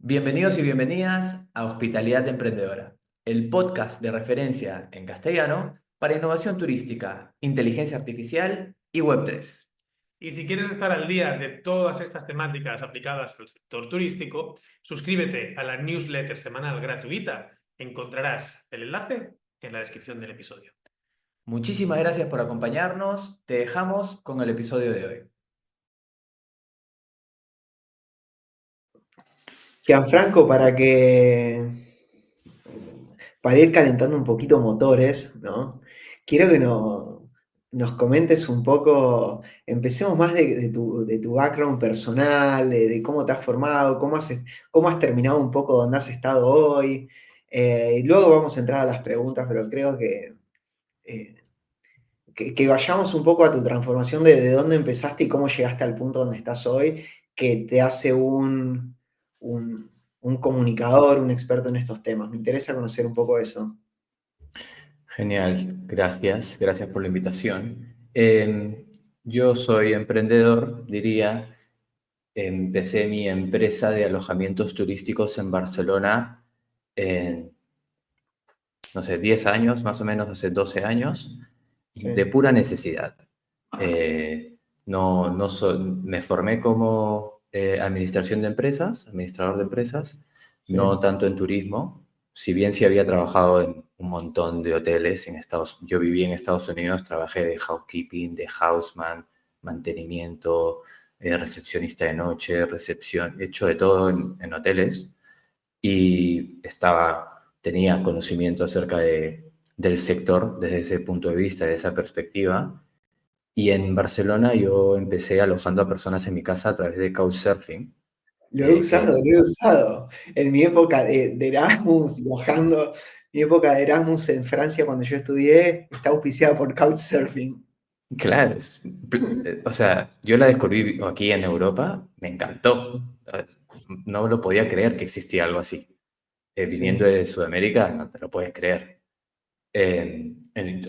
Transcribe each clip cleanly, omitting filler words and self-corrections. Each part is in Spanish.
Bienvenidos y bienvenidas a Hospitalidad Emprendedora, el podcast de referencia en castellano para innovación turística, inteligencia artificial y Web3. Y si quieres estar al día de todas estas temáticas aplicadas al sector turístico, suscríbete a la newsletter semanal gratuita. Encontrarás el enlace en la descripción del episodio. Muchísimas gracias por acompañarnos. Te dejamos con el episodio de hoy. Gianfranco, para ir calentando un poquito motores, ¿no? Quiero que nos comentes un poco, empecemos más de tu background personal, de cómo te has formado, cómo has terminado un poco donde has estado hoy. Y luego vamos a entrar a las preguntas, pero creo eh, que vayamos un poco a tu transformación de dónde empezaste y cómo llegaste al punto donde estás hoy, que te hace un comunicador, un experto en estos temas. Me interesa conocer un poco eso. Genial, gracias por la invitación. Yo soy emprendedor, diría. Empecé mi empresa de alojamientos turísticos en Barcelona en, no sé, 10 años, más o menos hace 12 años, de Sí, pura necesidad. Me formé como administrador de empresas, no sí, tanto en turismo, si bien sí había trabajado en un montón de hoteles en yo viví en Estados Unidos, trabajé de housekeeping, de houseman, mantenimiento, recepcionista de noche, recepción, he hecho de todo en hoteles y tenía conocimiento acerca del sector desde ese punto de vista, de esa perspectiva. Y en Barcelona yo empecé alojando a personas en mi casa a través de Couchsurfing, lo he que usado, es, lo he usado. En mi época de Erasmus, viajando, mi época de Erasmus en Francia cuando yo estudié, está auspiciada por Couchsurfing. claro, o sea, yo la descubrí aquí en Europa, me encantó. ¿Sabes? No lo podía creer que existía algo así. Viniendo Sí, de Sudamérica, no te lo puedes creer.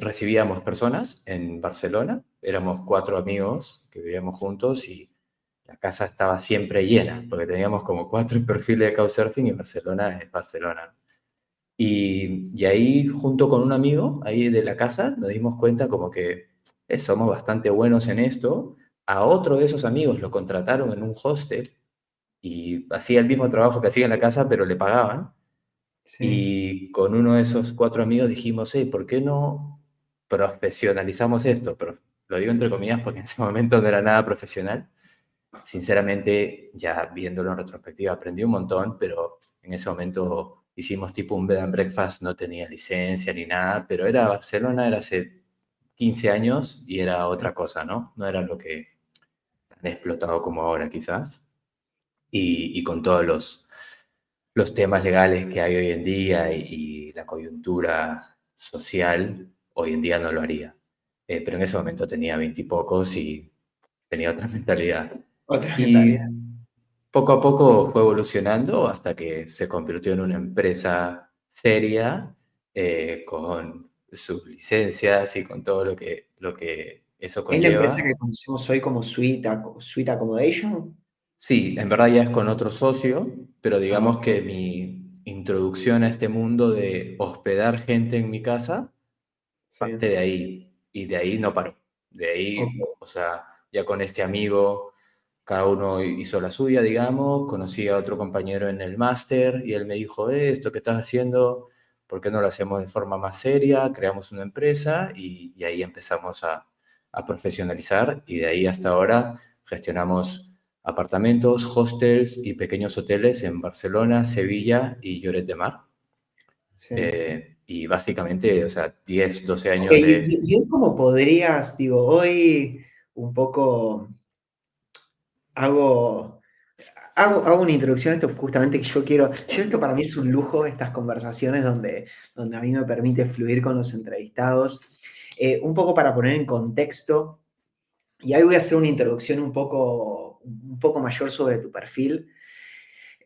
Recibíamos personas en Barcelona, éramos 4 amigos que vivíamos juntos y la casa estaba siempre llena, porque teníamos como 4 perfiles de Couchsurfing y Barcelona es Barcelona. Y ahí, junto con un amigo ahí de la casa, nos dimos cuenta como que somos bastante buenos en esto. A otro de esos amigos lo contrataron en un hostel y hacía el mismo trabajo que hacía en la casa, pero le pagaban. sí. Y con uno de esos 4 amigos dijimos, hey, ¿por qué no profesionalizamos esto? Pero lo digo entre comillas porque en ese momento no era nada profesional. Sinceramente, ya viéndolo en retrospectiva, aprendí un montón, pero en ese momento hicimos tipo un bed and breakfast, no tenía licencia ni nada, pero era Barcelona, era hace 15 años y era otra cosa, ¿no? No era lo que han explotado como ahora quizás. Y con todos los temas legales que hay hoy en día y la coyuntura social, hoy en día no lo haría. Pero en ese momento tenía 20 y pocos y tenía otra mentalidad. Otra mentalidad. Y poco a poco fue evolucionando hasta que se convirtió en una empresa seria con sus licencias y con todo lo que eso ¿Es la empresa conlleva. que conocemos hoy como Suite Accommodation? Sí, en verdad ya es con otro socio, pero Ah, digamos ok. que mi introducción a este mundo de hospedar gente en mi casa Sí, parte de ahí y de ahí no paró. De ahí, ok. o sea, ya con este amigo, cada uno hizo la suya, digamos, conocí a otro compañero en el máster y él me dijo, esto que estás haciendo, ¿por qué no lo hacemos de forma más seria? Creamos una empresa y ahí empezamos a profesionalizar y de ahí hasta ahora gestionamos apartamentos, hostels y pequeños hoteles en Barcelona, Sevilla y Lloret de Mar. Sí. Y básicamente, o sea, 10, 12 Ok, años de... y hoy cómo podrías, digo, hoy un poco hago, hago una introducción a esto justamente que yo esto para mí es un lujo, estas conversaciones donde a mí me permite fluir con los entrevistados, un poco para poner en contexto, y ahí voy a hacer una introducción un poco mayor sobre tu perfil.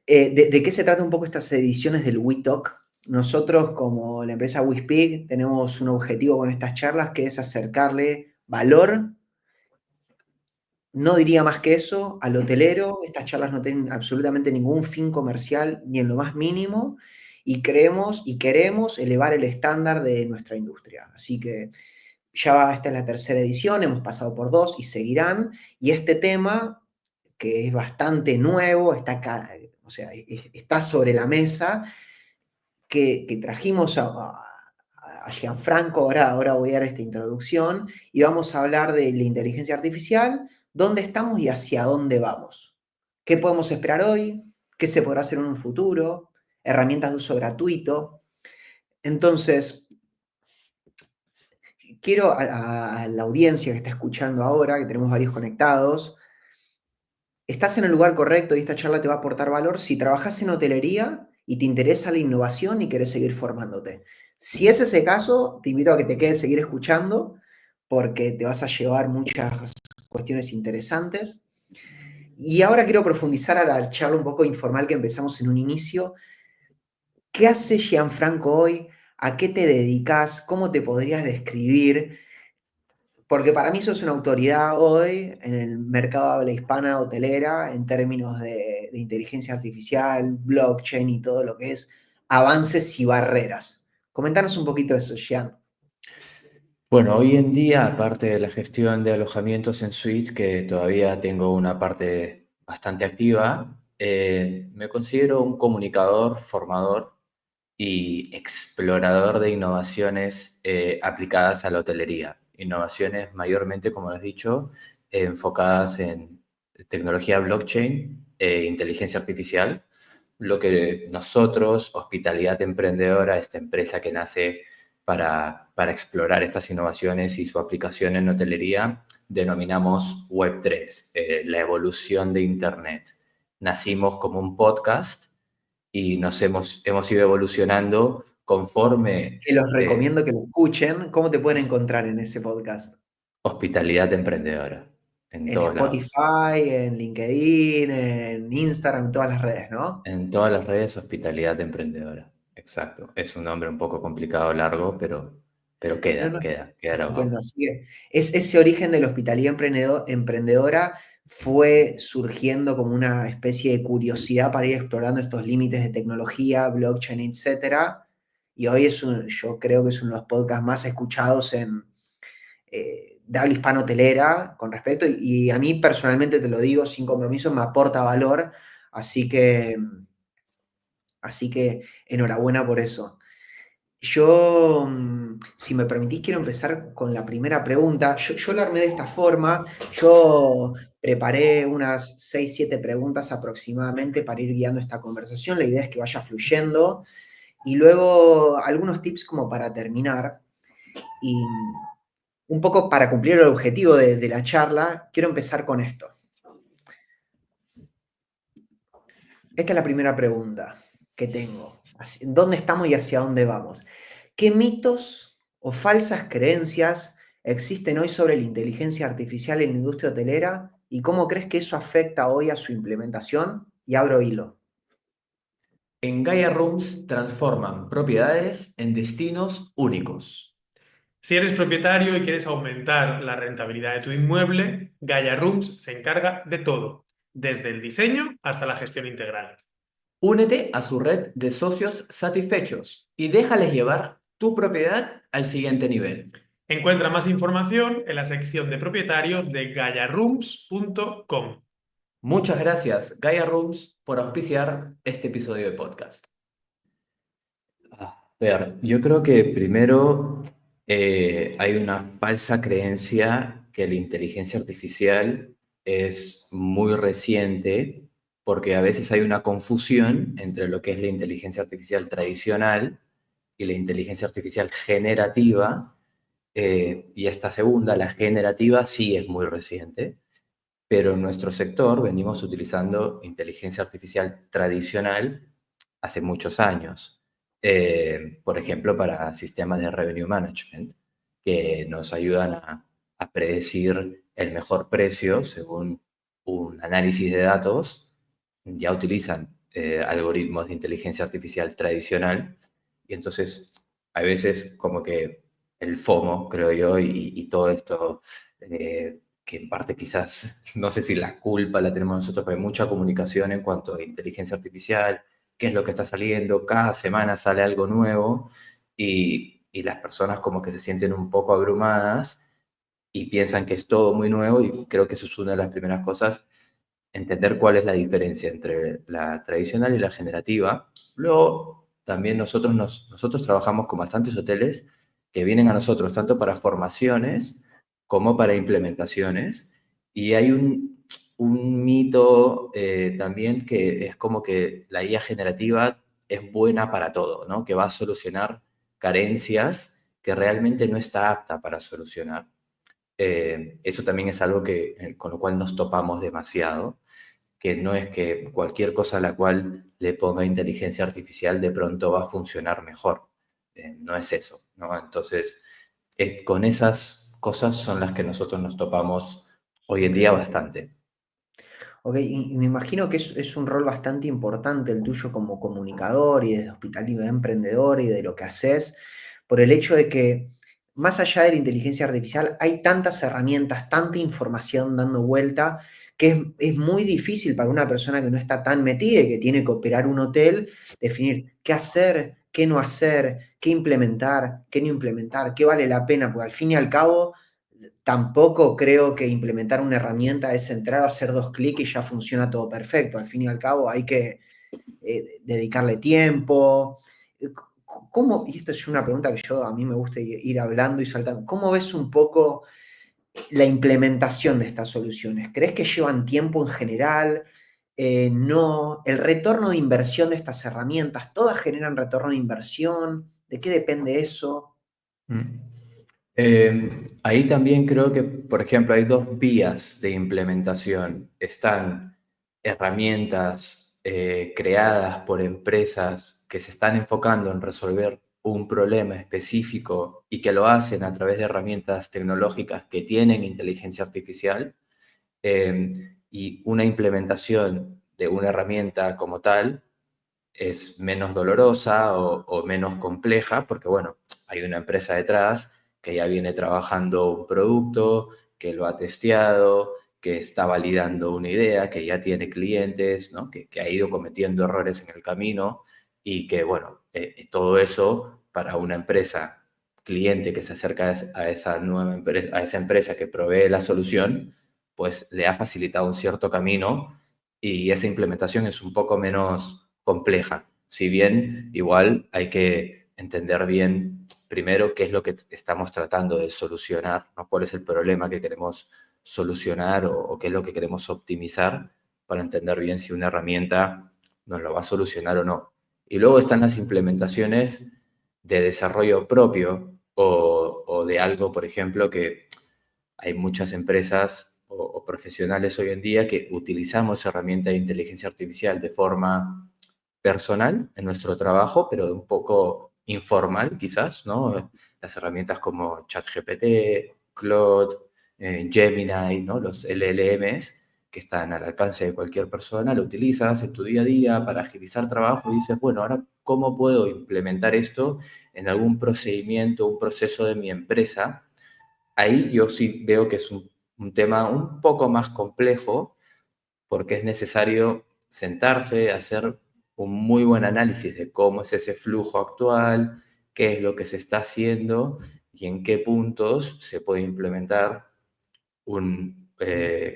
¿De qué se trata un poco estas ediciones del WeTalk? Nosotros, como la empresa WeSpeak, tenemos un objetivo con estas charlas que es acercarle valor no diría más que eso. Al hotelero, estas charlas no tienen absolutamente ningún fin comercial ni en lo más mínimo, y creemos y queremos elevar el estándar de nuestra industria. Así que esta es la tercera edición, hemos pasado por dos y seguirán, y este tema, que es bastante nuevo, está acá, o sea, está sobre la mesa, que trajimos a Gianfranco. Ahora voy a dar esta introducción y vamos a hablar de la inteligencia artificial, dónde estamos y hacia dónde vamos. ¿Qué podemos esperar hoy? ¿Qué se podrá hacer en un futuro? Herramientas de uso gratuito. Entonces, quiero a la audiencia que está escuchando ahora, que tenemos varios conectados, estás en el lugar correcto y esta charla te va a aportar valor si trabajas en hotelería y te interesa la innovación y quieres seguir formándote. Si es ese caso, te invito a que te quedes seguir escuchando porque te vas a llevar muchas cuestiones interesantes. Y ahora quiero profundizar a la charla un poco informal que empezamos en un inicio. ¿Qué hace Gianfranco hoy? ¿A qué te dedicas? ¿Cómo te podrías describir? Porque para mí sos una autoridad hoy en el mercado de habla hispana hotelera en términos de inteligencia artificial, blockchain y todo lo que es avances y barreras. Comentanos un poquito de eso, Gian. Bueno, hoy en día, aparte de la gestión de alojamientos en suite, que todavía tengo una parte bastante activa, me considero un comunicador, formador y explorador de innovaciones aplicadas a la hotelería. Innovaciones mayormente, como lo has dicho, enfocadas en tecnología blockchain e inteligencia artificial. Lo que nosotros, Hospitalidad Emprendedora, esta empresa que nace para explorar estas innovaciones y su aplicación en hotelería, denominamos Web3, la evolución de Internet. Nacimos como un podcast y hemos ido evolucionando conforme Que los recomiendo que lo escuchen. ¿Cómo te pueden encontrar en ese podcast? Hospitalidad Emprendedora, en En todos lados. Spotify, en LinkedIn, en Instagram, en todas las redes, ¿no? En todas las redes, Hospitalidad Emprendedora. Exacto. Es un nombre un poco complicado, largo, pero No, queda, no, queda, queda estupendo. grabado. Así que ese origen de la hospitalidad emprendedora fue surgiendo como una especie de curiosidad para ir explorando estos límites de tecnología, blockchain, etcétera. Y hoy yo creo que es uno de los podcasts más escuchados de habla hispano hotelera con respecto. Y a mí personalmente, te lo digo sin compromiso, me aporta valor. Así que, así que enhorabuena por eso. Yo, si me permitís, quiero empezar con la primera pregunta. Yo lo armé de esta forma. Yo preparé unas 6 7 preguntas aproximadamente para ir guiando esta conversación. La idea es que vaya fluyendo. Y luego algunos tips como para terminar. Y un poco para cumplir el objetivo de la charla, quiero empezar con esto. Esta es la primera pregunta que tengo. ¿Dónde estamos y hacia dónde vamos? ¿Qué mitos o falsas creencias existen hoy sobre la inteligencia artificial en la industria hotelera y cómo crees que eso afecta hoy a su implementación? Y abro hilo. En Gaia Rooms transforman propiedades en destinos únicos. Si eres propietario y quieres aumentar la rentabilidad de tu inmueble, Gaia Rooms se encarga de todo, desde el diseño hasta la gestión integral. Únete a su red de socios satisfechos y déjales llevar tu propiedad al siguiente nivel. Encuentra más información en la sección de propietarios de gaiarooms.com. Muchas gracias, Gaia Rooms, por auspiciar este episodio de podcast. A ver, yo creo que primero hay una falsa creencia que la inteligencia artificial es muy reciente, porque a veces hay una confusión entre lo que es la inteligencia artificial tradicional y la inteligencia artificial generativa, y esta segunda, la generativa, sí es muy reciente, pero en nuestro sector venimos utilizando inteligencia artificial tradicional hace muchos años. Por ejemplo, para sistemas de revenue management, que nos ayudan a predecir el mejor precio según un análisis de datos. Ya utilizan algoritmos de inteligencia artificial tradicional, y entonces a veces como que el FOMO, creo yo, y todo esto que en parte quizás, no sé si la culpa la tenemos nosotros, pero hay mucha comunicación en cuanto a inteligencia artificial, qué es lo que está saliendo, cada semana sale algo nuevo y las personas como que se sienten un poco abrumadas y piensan que es todo muy nuevo y creo que eso es una de las primeras cosas, entender cuál es la diferencia entre la tradicional y la generativa. Luego, también nosotros trabajamos con bastantes hoteles que vienen a nosotros tanto para formaciones como para implementaciones y hay un mito también que es como que la IA generativa es buena para todo, ¿no? Que va a solucionar carencias que realmente no está apta para solucionar. Eso también es algo con lo cual nos topamos demasiado, que no es que cualquier cosa a la cual le ponga inteligencia artificial de pronto va a funcionar mejor. No es eso, ¿no? Entonces, con esas cosas son las que nosotros nos topamos hoy en día bastante. Ok, y me imagino que es un rol bastante importante el tuyo como comunicador y desde Hospitalidad Emprendedor y de lo que haces, por el hecho de que más allá de la inteligencia artificial hay tantas herramientas, tanta información dando vuelta, que es muy difícil para una persona que no está tan metida y que tiene que operar un hotel, definir qué hacer, qué no hacer, qué implementar, qué no implementar, qué vale la pena, porque al fin y al cabo tampoco creo que implementar una herramienta es entrar a hacer 2 clics y ya funciona todo perfecto. Al fin y al cabo hay que dedicarle tiempo. ¿Cómo? Y esto es una pregunta que a mí me gusta ir hablando y saltando. ¿Cómo ves un poco la implementación de estas soluciones? ¿Crees que llevan tiempo en general? No. ¿El retorno de inversión de estas herramientas, todas generan retorno de inversión? ¿De qué depende eso? Mm. Ahí también creo que, por ejemplo, hay dos vías de implementación. Están herramientas creadas por empresas que se están enfocando en resolver un problema específico y que lo hacen a través de herramientas tecnológicas que tienen inteligencia artificial. Y una implementación de una herramienta como tal es menos dolorosa o menos compleja, porque bueno, hay una empresa detrás que ya viene trabajando un producto, que lo ha testeado, que está validando una idea, que ya tiene clientes, ¿no? Que ha ido cometiendo errores en el camino y que bueno, todo eso para una empresa cliente que se acerca a esa nueva empresa, a esa empresa que provee la solución, pues le ha facilitado un cierto camino y esa implementación es un poco menos compleja. Si bien igual hay que entender bien primero qué es lo que estamos tratando de solucionar, ¿no? Cuál es el problema que queremos solucionar o qué es lo que queremos optimizar para entender bien si una herramienta nos lo va a solucionar o no. Y luego están las implementaciones de desarrollo propio o de algo, por ejemplo, que hay muchas empresas o profesionales hoy en día que utilizamos herramientas de inteligencia artificial de forma personal en nuestro trabajo, pero un poco informal quizás, ¿no? Las herramientas como ChatGPT, Claude, Gemini, ¿no? Los LLMs que están al alcance de cualquier persona, lo utilizas en tu día a día para agilizar trabajo y dices, bueno, ahora, ¿cómo puedo implementar esto en algún procedimiento, un proceso de mi empresa? Ahí yo sí veo que es un tema un poco más complejo porque es necesario sentarse, hacer un muy buen análisis de cómo es ese flujo actual, qué es lo que se está haciendo y en qué puntos se puede implementar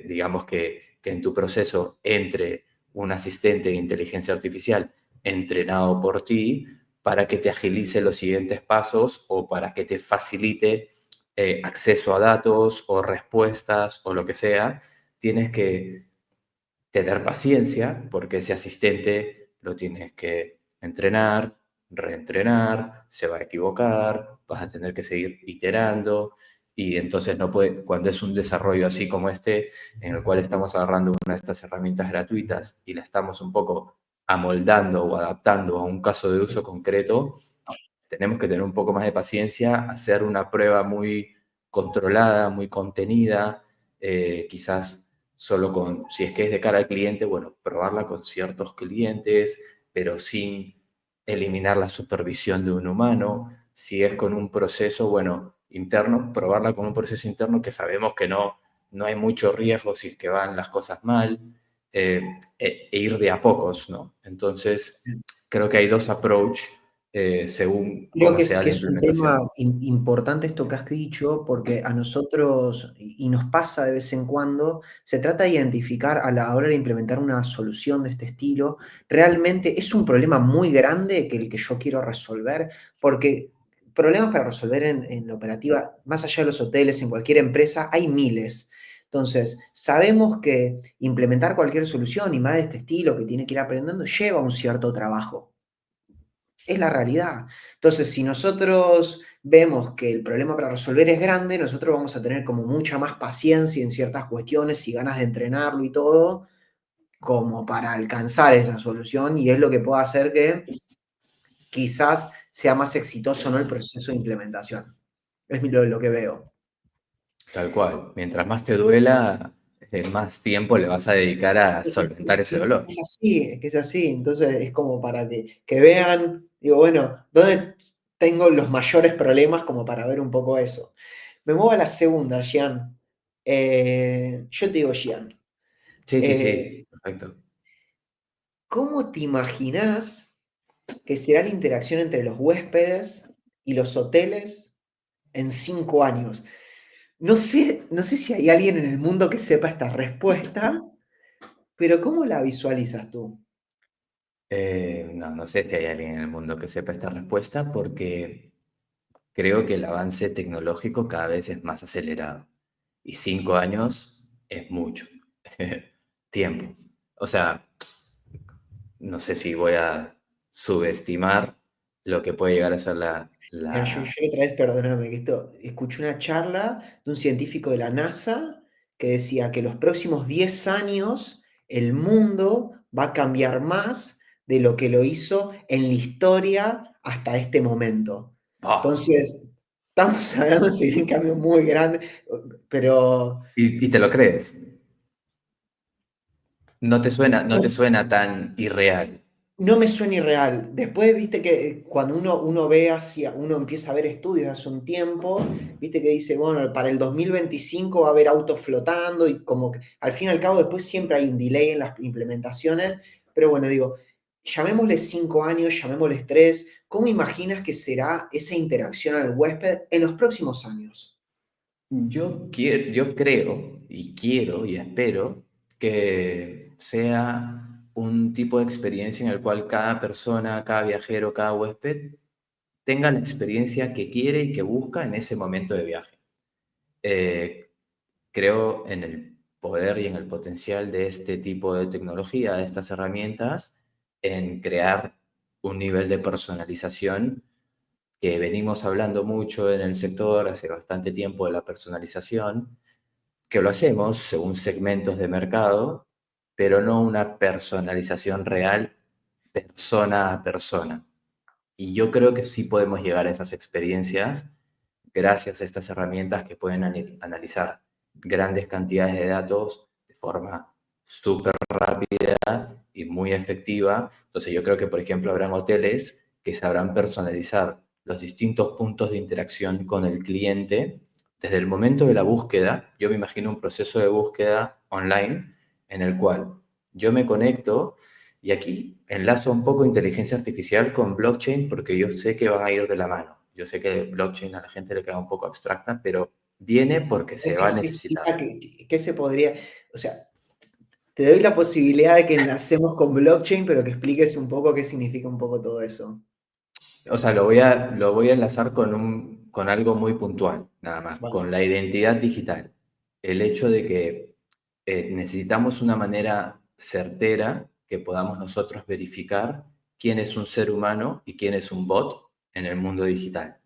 digamos que en tu proceso entre un asistente de inteligencia artificial entrenado por ti para que te agilice los siguientes pasos o para que te facilite acceso a datos o respuestas o lo que sea, tienes que tener paciencia porque ese asistente lo tienes que entrenar, reentrenar, se va a equivocar, vas a tener que seguir iterando y entonces no puede, cuando es un desarrollo así como este, en el cual estamos agarrando una de estas herramientas gratuitas y la estamos un poco amoldando o adaptando a un caso de uso concreto, tenemos que tener un poco más de paciencia, hacer una prueba muy controlada, muy contenida, quizás solo con, si es que es de cara al cliente, bueno, probarla con ciertos clientes, pero sin eliminar la supervisión de un humano. Si es con un proceso, bueno, interno, probarla con un proceso interno que sabemos que no no hay mucho riesgo si es que van las cosas mal, e ir de a pocos, ¿no? Entonces, creo que hay dos approach según Creo cómo sea que la es un tema implementación. importante esto que has dicho, porque a nosotros, y nos pasa de vez en cuando, se trata de identificar a la hora de implementar una solución de este estilo. Realmente es un problema muy grande que el que yo quiero resolver, porque problemas para resolver en la operativa, más allá de los hoteles, en cualquier empresa, hay miles. Entonces, sabemos que implementar cualquier solución, y más de este estilo que tiene que ir aprendiendo, lleva un cierto trabajo. Es la realidad. Entonces, si nosotros vemos que el problema para resolver es grande, nosotros vamos a tener como mucha más paciencia en ciertas cuestiones y ganas de entrenarlo y todo, como para alcanzar esa solución, y es lo que puede hacer que quizás sea más exitoso, ¿no?, el proceso de implementación. Es lo que veo. Tal cual. Mientras más te duela, más tiempo le vas a dedicar a solventar ese dolor. Es así, es que es así. Entonces es como para que vean, digo, bueno, ¿dónde tengo los mayores problemas como para ver un poco eso? Me muevo a la segunda, Gian. Yo te digo, Gian, Sí, sí, eh, sí, perfecto. ¿cómo te imaginás que será la interacción entre los huéspedes y los hoteles en 5 años? No sé si hay alguien en el mundo que sepa esta respuesta, pero ¿cómo la visualizas tú? No, no sé si hay alguien en el mundo que sepa esta respuesta porque creo que el avance tecnológico cada vez es más acelerado y 5 años es mucho tiempo. O sea, no sé si voy a subestimar lo que puede llegar a ser Mira, yo la... otra vez, perdóname, que esto, escuché una charla de un científico de la NASA que decía que los próximos 10 años el mundo va a cambiar más de lo que lo hizo en la historia hasta este momento. ¡Ah! Entonces, estamos hablando de un cambio muy grande, pero Y te lo crees. No te suena tan irreal. no me suena irreal. Después, viste que cuando uno ve uno empieza a ver estudios hace un tiempo, viste que dice, bueno, para el 2025 va a haber autos flotando y como que al fin y al cabo después siempre hay un delay en las implementaciones, pero bueno, digo, llamémosle 5 años, llamémosle 3, ¿cómo imaginas que será esa interacción al huésped en los próximos años? Yo creo y quiero y espero que sea un tipo de experiencia en el cual cada persona, cada viajero, cada huésped tenga la experiencia que quiere y que busca en ese momento de viaje. Eh, Creo en el poder y en el potencial de este tipo de tecnología, de estas herramientas, en crear un nivel de personalización que venimos hablando mucho en el sector hace bastante tiempo de la personalización, que lo hacemos según segmentos de mercado, pero no una personalización real persona a persona. Y yo creo que sí podemos llegar a esas experiencias gracias a estas herramientas que pueden analizar grandes cantidades de datos de forma súper rápida y muy efectiva. Entonces yo creo que, por ejemplo, habrán hoteles que sabrán personalizar los distintos puntos de interacción con el cliente desde el momento de la búsqueda. Yo me imagino un proceso de búsqueda online en el cual yo me conecto y aquí enlazo un poco inteligencia artificial con blockchain porque yo sé que van a ir de la mano. Yo sé que blockchain a la gente le queda un poco abstracta, pero viene porque se va ¿Qué a necesitar. significa que se podría, o sea, te doy la posibilidad de que enlacemos con blockchain, pero que expliques un poco qué significa un poco todo eso? O sea, lo voy a enlazar con algo muy puntual, nada más, Vale. con la identidad digital. El hecho de que necesitamos una manera certera que podamos nosotros verificar quién es un ser humano y quién es un bot en el mundo digital.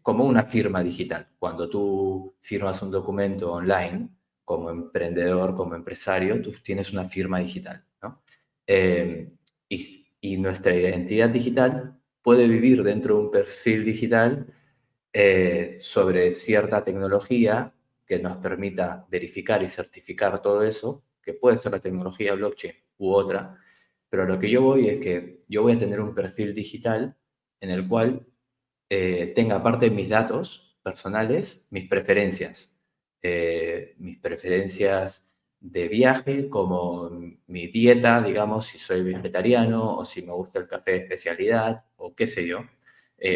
Como una firma digital. Cuando tú firmas un documento online, como emprendedor, como empresario, tú tienes una firma digital, ¿no? Y nuestra identidad digital puede vivir dentro de un perfil digital sobre cierta tecnología que nos permita verificar y certificar todo eso, que puede ser la tecnología blockchain u otra, pero lo que yo voy es que yo voy a tener un perfil digital en el cual tenga aparte de mis datos personales, mis preferencias. mis preferencias de viaje, como mi dieta, digamos, si soy vegetariano o si me gusta el café de especialidad o qué sé yo.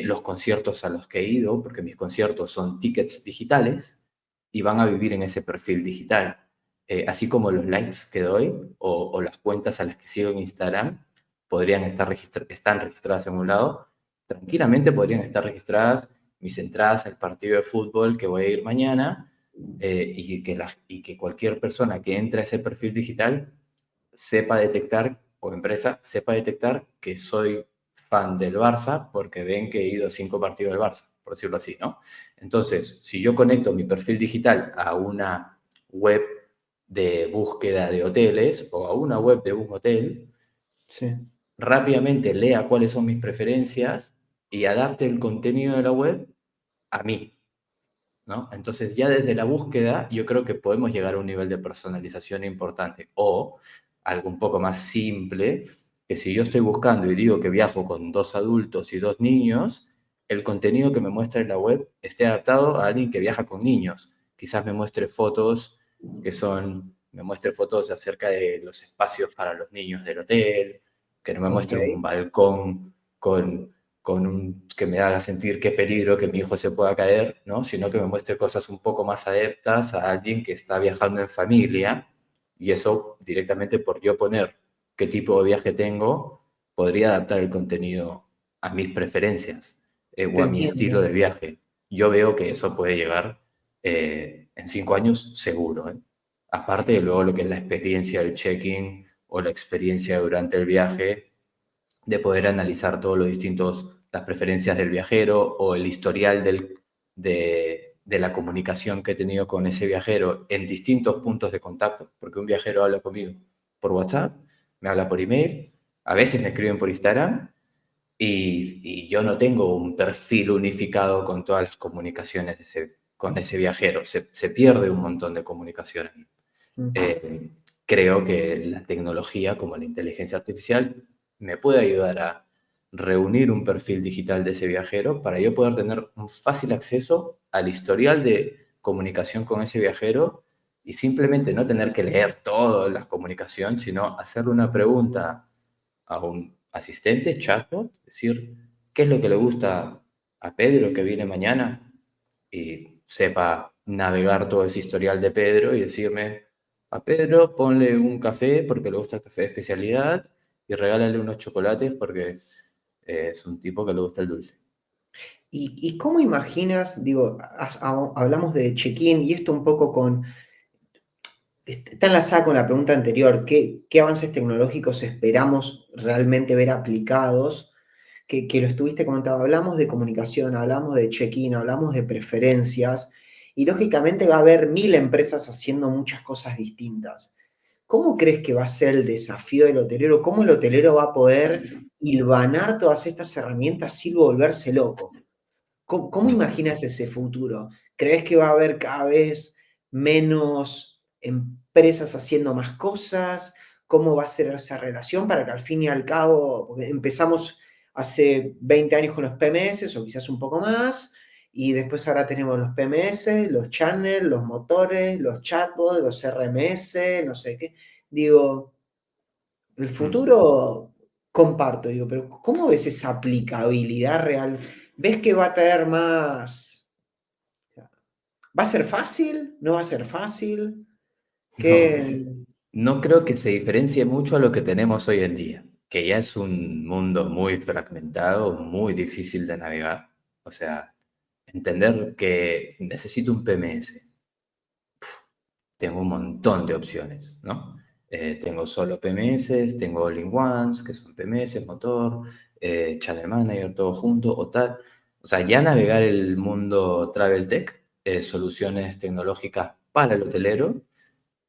Los conciertos a los que he ido, porque mis conciertos son tickets digitales y van a vivir en ese perfil digital. Así como los likes que doy o las cuentas a las que sigo en Instagram podrían estar están registradas en un lado, tranquilamente podrían estar registradas mis entradas al partido de fútbol que voy a ir mañana, y que cualquier persona que entre a ese perfil digital sepa detectar, o empresa, sepa detectar que soy fan del Barça porque ven que he ido a 5 partidos del Barça, por decirlo así, ¿no? Entonces, si yo conecto mi perfil digital a una web de búsqueda de hoteles o a una web de un hotel, Sí. rápidamente lea cuáles son mis preferencias y adapte el contenido de la web a mí, ¿no? Entonces ya desde la búsqueda yo creo que podemos llegar a un nivel de personalización importante o algo un poco más simple, que si yo estoy buscando y digo que viajo con 2 adultos y 2 niños, el contenido que me muestra en la web esté adaptado a alguien que viaja con niños. Quizás me muestre fotos me muestre fotos acerca de los espacios para los niños del hotel, que no me Ok. muestre un balcón que me haga sentir qué peligro que mi hijo se pueda caer, ¿no? Sino que me muestre cosas un poco más adeptas a alguien que está viajando en familia, y eso directamente por yo poner qué tipo de viaje tengo, podría adaptar el contenido a mis preferencias, Te o a mi estilo entiendo. de viaje. Yo veo que eso puede llegar en 5 años seguro, ¿eh? Aparte de luego lo que es la experiencia del check-in o la experiencia durante el viaje, de poder analizar todos los distintos, las preferencias del viajero o el historial de la comunicación que he tenido con ese viajero en distintos puntos de contacto, porque un viajero habla conmigo por WhatsApp, me habla por email, a veces me escriben por Instagram, y yo no tengo un perfil unificado con todas las comunicaciones con ese viajero. Se pierde un montón de comunicaciones. Ujú. eh, Creo que la tecnología, como la inteligencia artificial, me puede ayudar a reunir un perfil digital de ese viajero para yo poder tener un fácil acceso al historial de comunicación con ese viajero y simplemente no tener que leer toda la comunicación, sino hacerle una pregunta a un asistente, chatbot, decir, ¿qué es lo que le gusta a Pedro que viene mañana? Y sepa navegar todo ese historial de Pedro y decirme, a Pedro ponle un café porque le gusta el café de especialidad y regálale unos chocolates porque es un tipo que le gusta el dulce. Y cómo imaginas, digo, hablamos de check-in y esto un poco está enlazada con la pregunta anterior, ¿qué avances tecnológicos esperamos realmente ver aplicados? Que lo estuviste comentando, hablamos de comunicación, hablamos de check-in, hablamos de preferencias, y lógicamente va a haber 1000 empresas haciendo muchas cosas distintas. ¿Cómo crees que va a ser el desafío del hotelero? ¿Cómo el hotelero va a poder hilvanar todas estas herramientas sin volverse loco? ¿Cómo Mm. imaginas ese futuro? ¿Crees que va a haber cada vez menos empresas haciendo más cosas? ¿Cómo va a ser esa relación para que al fin y al cabo, porque empezamos hace 20 años con los PMS o quizás un poco más, y después ahora tenemos los PMS, los channels, los motores, los chatbots, los RMS, no sé qué. Digo, el Mm. futuro comparto, digo, pero ¿cómo ves esa aplicabilidad real? ¿Ves que va a traer más? ¿Va a ser fácil? ¿No va a ser fácil? No, ¿Qué? no creo que se diferencie mucho a lo que tenemos hoy en día, que ya es un mundo muy fragmentado, muy difícil de navegar. O sea, entender que necesito un PMS. Tengo un montón de opciones, ¿no? Tengo solo PMS, tengo all-in-ones, que son PMS, motor, Channel Manager, todo junto o tal. O sea, ya navegar el mundo Travel Tech, soluciones tecnológicas para el hotelero,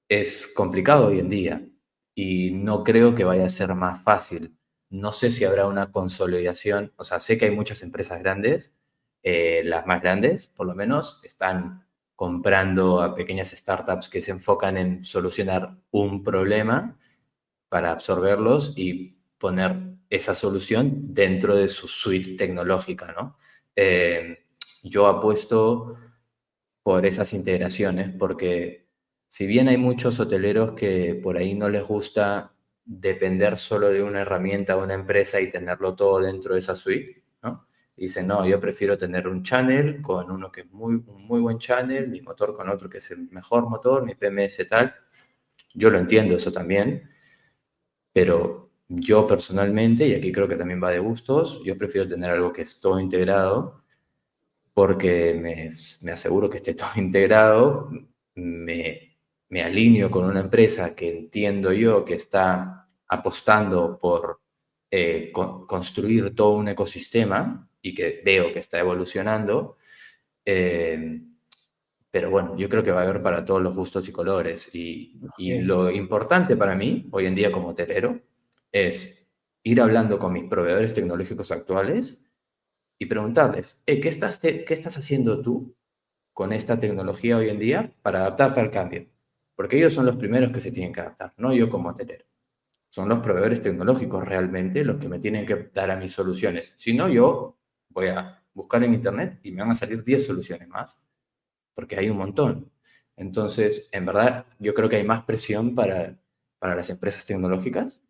es complicado hoy en día y no creo que vaya a ser más fácil. No sé si habrá una consolidación, o sea, sé que hay muchas empresas grandes, las más grandes por lo menos están comprando a pequeñas startups que se enfocan en solucionar un problema para absorberlos y poner esa solución dentro de su suite tecnológica, ¿no? Yo apuesto por esas integraciones, porque si bien hay muchos hoteleros que por ahí no les gusta depender solo de una herramienta o una empresa y tenerlo todo dentro de esa suite, ¿no? Y dicen, no, yo prefiero tener un channel con uno que es un muy buen channel, mi motor con otro que es el mejor motor, mi PMS tal. Yo lo entiendo eso también, pero yo personalmente, y aquí creo que también va de gustos, yo prefiero tener algo que es todo integrado porque me aseguro que esté todo integrado, me alineo con una empresa que entiendo yo que está apostando por construir todo un ecosistema y que veo que está evolucionando. eh, pero bueno, yo creo que va a haber para todos los gustos y colores. Y Bien. lo importante para mí, hoy en día como hotelero, es ir hablando con mis proveedores tecnológicos actuales y preguntarles, ¿qué estás haciendo tú con esta tecnología hoy en día para adaptarse al cambio? Porque ellos son los primeros que se tienen que adaptar, no yo como hotelero. Son los proveedores tecnológicos realmente los que me tienen que dar a mis soluciones. Si no, yo voy a buscar en internet y me van a salir 10 soluciones más, porque hay un montón. Entonces, en verdad, yo creo que hay más presión para las empresas tecnológicas,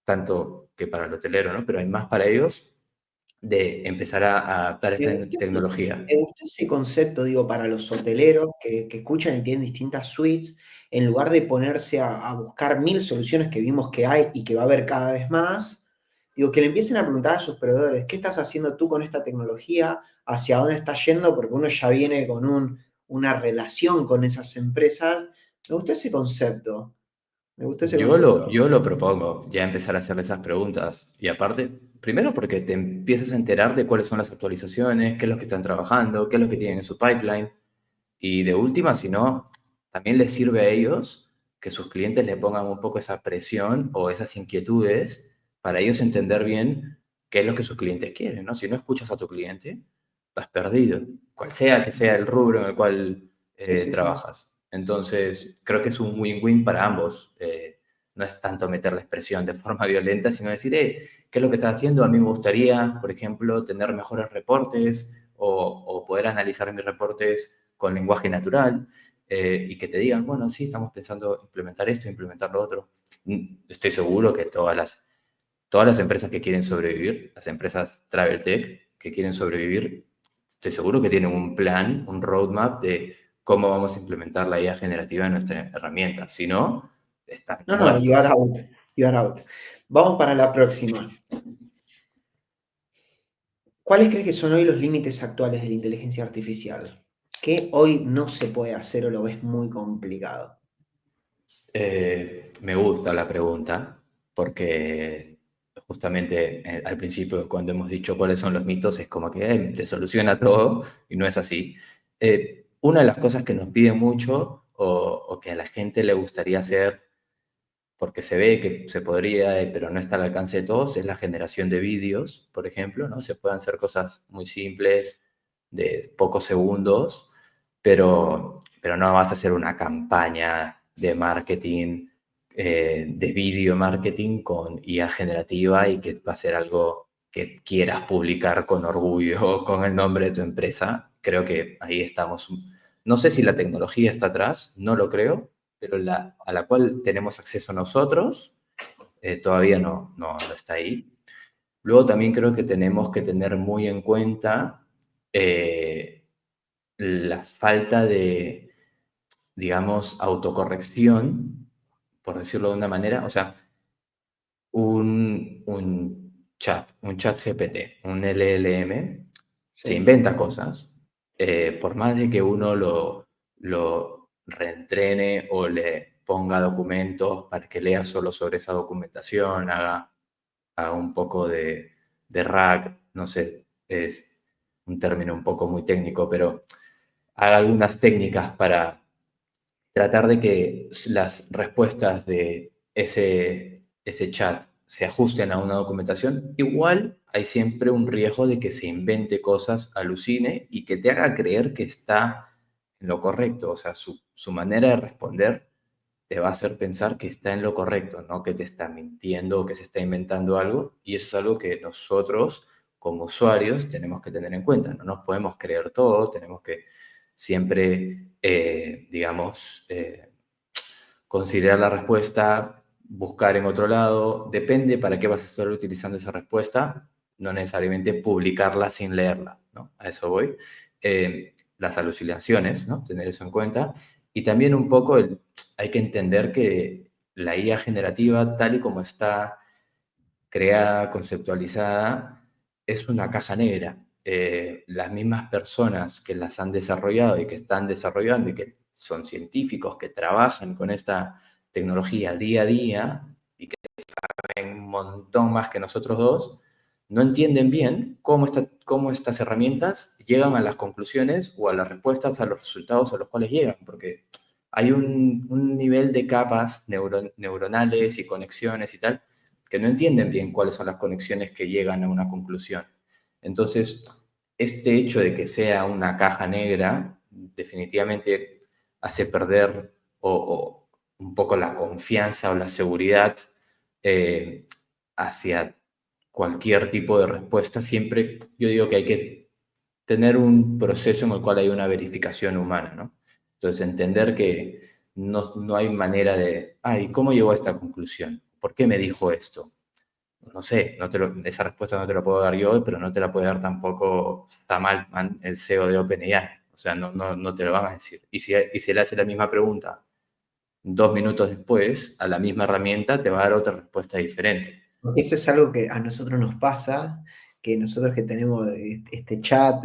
tanto que para el hotelero, ¿no? Pero hay más para ellos de empezar a adaptar esta tecnología. Me gustó ese concepto, digo, para los hoteleros que escuchan y tienen distintas suites, en lugar de ponerse a buscar 1000 soluciones que vimos que hay y que va a haber cada vez más, digo, que le empiecen a preguntar a sus proveedores, ¿qué estás haciendo tú con esta tecnología? ¿Hacia dónde estás yendo? Porque uno ya viene con una relación con esas empresas. Me gustó ese concepto. Me gustó ese concepto. Yo lo propongo, ya empezar a hacer esas preguntas. Y aparte, primero porque te empiezas a enterar de cuáles son las actualizaciones, qué es lo que están trabajando, qué es lo que tienen en su pipeline. Y de última, si no, también les sirve a ellos que sus clientes le pongan un poco esa presión o esas inquietudes para ellos entender bien qué es lo que sus clientes quieren, ¿no? Si no escuchas a tu cliente, estás perdido, cual sea que sea el rubro en el cual Sí, sí, sí. trabajas. Entonces, creo que es un win-win para ambos. No es tanto meterles presión de forma violenta, sino decir, ¿qué es lo que estás haciendo? A mí me gustaría, por ejemplo, tener mejores reportes o poder analizar mis reportes con lenguaje natural y que te digan, bueno, sí, estamos pensando implementar esto, implementar lo otro. Estoy seguro que todas las empresas que quieren sobrevivir, las empresas Travel Tech que quieren sobrevivir, estoy seguro que tienen un plan, un roadmap de cómo vamos a implementar la IA generativa en nuestra herramienta. Si no, están No, no, you are muertos. out. You are out. Vamos para la próxima. ¿Cuáles crees que son hoy los límites actuales de la inteligencia artificial? ¿Qué hoy no se puede hacer o lo ves muy complicado? Me gusta la pregunta porque justamente al principio cuando hemos dicho cuáles son los mitos es como que te soluciona todo y no es así. Una de las cosas que nos piden mucho o que a la gente le gustaría hacer porque se ve que se podría, pero no está al alcance de todos, es la generación de vídeos, por ejemplo, ¿no? Se pueden hacer cosas muy simples de pocos segundos, pero no vas a hacer una campaña de marketing, de video marketing con IA generativa y que va a ser algo que quieras publicar con orgullo con el nombre de tu empresa. Creo que ahí estamos. No sé si la tecnología está atrás, no lo creo, pero a la cual tenemos acceso nosotros, todavía no está ahí. Luego también creo que tenemos que tener muy en cuenta la falta de, digamos, autocorrección, por decirlo de una manera. O sea, un chat GPT, un LLM, se Sí. inventa cosas. Por más de que uno lo reentrene o le ponga documentos para que lea solo sobre esa documentación, haga un poco de RAG, no sé, es un término un poco muy técnico, pero haga algunas técnicas para tratar de que las respuestas de ese chat se ajusten a una documentación, igual hay siempre un riesgo de que se invente cosas, alucine y que te haga creer que está en lo correcto. O sea, su manera de responder te va a hacer pensar que está en lo correcto, no que te está mintiendo o que se está inventando algo. Y eso es algo que nosotros, como usuarios, tenemos que tener en cuenta. No nos podemos creer todo, tenemos que siempre, digamos, considerar la respuesta, buscar en otro lado, depende para qué vas a estar utilizando esa respuesta, no necesariamente publicarla sin leerla, ¿no? A eso voy. Las alucinaciones, ¿no? Tener eso en cuenta. Y también un poco hay que entender que la IA generativa, tal y como está creada, conceptualizada, es una caja negra. Las mismas personas que las han desarrollado y que están desarrollando y que son científicos que trabajan con esta tecnología día a día y que saben un montón más que nosotros dos, no entienden bien cómo estas herramientas llegan a las conclusiones o a las respuestas, a los resultados a los cuales llegan, porque hay un nivel de capas neuronales y conexiones y tal, que no entienden bien cuáles son las conexiones que llegan a una conclusión. Entonces, este hecho de que sea una caja negra definitivamente hace perder o un poco la confianza o la seguridad hacia cualquier tipo de respuesta. Siempre yo digo que hay que tener un proceso en el cual hay una verificación humana, ¿no? Entonces, entender que no hay manera de, ay, ¿cómo llegó a esta conclusión? ¿Por qué me dijo esto? No sé, esa respuesta no te la puedo dar yo, pero no te la puede dar tampoco Sam Altman, el CEO de OpenAI. O sea, no te lo van a decir. Y si le hace la misma pregunta 2 minutos después, a la misma herramienta te va a dar otra respuesta diferente. Porque eso es algo que a nosotros nos pasa, que nosotros que tenemos este chat,